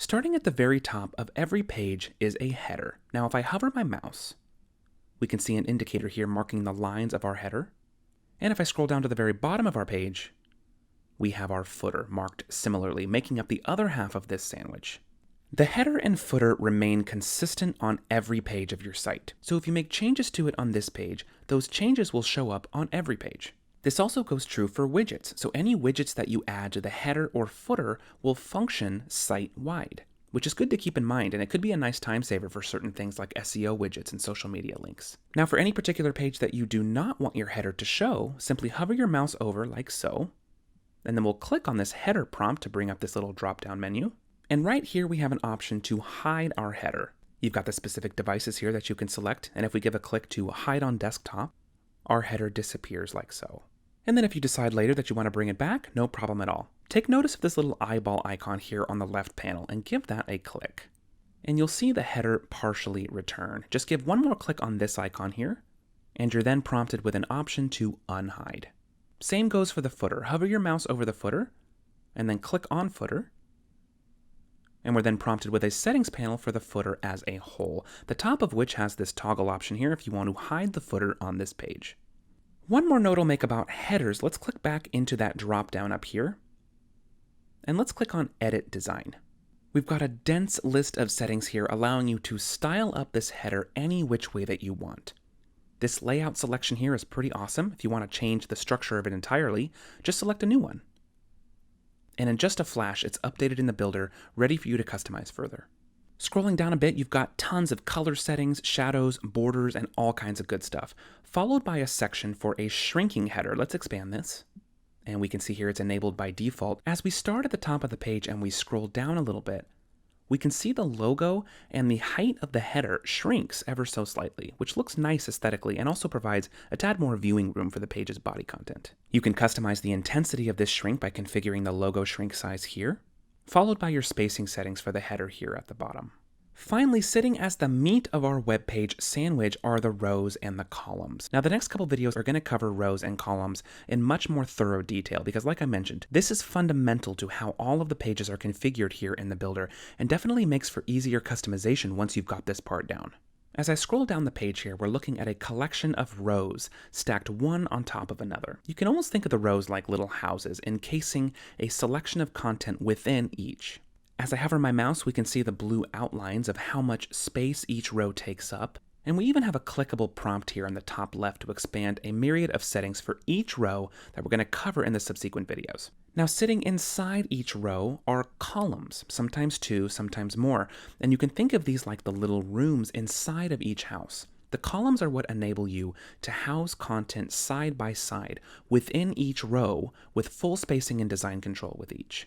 Starting at the very top of every page is a header. Now if I hover my mouse, we can see an indicator here marking the lines of our header. And if I scroll down to the very bottom of our page, we have our footer marked similarly, making up the other half of this sandwich. The header and footer remain consistent on every page of your site. So if you make changes to it on this page, those changes will show up on every page. This also goes true for widgets. So any widgets that you add to the header or footer will function site-wide, which is good to keep in mind, and it could be a nice time saver for certain things like SEO widgets and social media links. Now for any particular page that you do not want your header to show, simply hover your mouse over like so, and then we'll click on this header prompt to bring up this little drop-down menu. And right here we have an option to hide our header. You've got the specific devices here that you can select, and if we give a click to hide on desktop, our header disappears like so. And then if you decide later that you want to bring it back, no problem at all. Take notice of this little eyeball icon here on the left panel and give that a click. And you'll see the header partially return. Just give one more click on this icon here, and you're then prompted with an option to unhide. Same goes for the footer. Hover your mouse over the footer, and then click on footer, and we're then prompted with a settings panel for the footer as a whole, the top of which has this toggle option here if you want to hide the footer on this page. One more note I'll make about headers. Let's click back into that drop down up here, and let's click on Edit Design. We've got a dense list of settings here allowing you to style up this header any which way that you want. This layout selection here is pretty awesome. If you want to change the structure of it entirely, just select a new one. And in just a flash, it's updated in the builder, ready for you to customize further. Scrolling down a bit, you've got tons of color settings, shadows, borders, and all kinds of good stuff, followed by a section for a shrinking header. Let's expand this. And we can see here it's enabled by default. As we start at the top of the page and we scroll down a little bit, we can see the logo and the height of the header shrinks ever so slightly, which looks nice aesthetically and also provides a tad more viewing room for the page's body content. You can customize the intensity of this shrink by configuring the logo shrink size here, followed by your spacing settings for the header here at the bottom. Finally, sitting as the meat of our web page sandwich are the rows and the columns. Now, the next couple videos are going to cover rows and columns in much more thorough detail because, like I mentioned, this is fundamental to how all of the pages are configured here in the builder and definitely makes for easier customization once you've got this part down. As I scroll down the page here, we're looking at a collection of rows stacked one on top of another. You can almost think of the rows like little houses, encasing a selection of content within each. As I hover my mouse, we can see the blue outlines of how much space each row takes up, and we even have a clickable prompt here on the top left to expand a myriad of settings for each row that we're going to cover in the subsequent videos. Now, sitting inside each row are columns, sometimes two, sometimes more, and you can think of these like the little rooms inside of each house. The columns are what enable you to house content side by side within each row with full spacing and design control with each.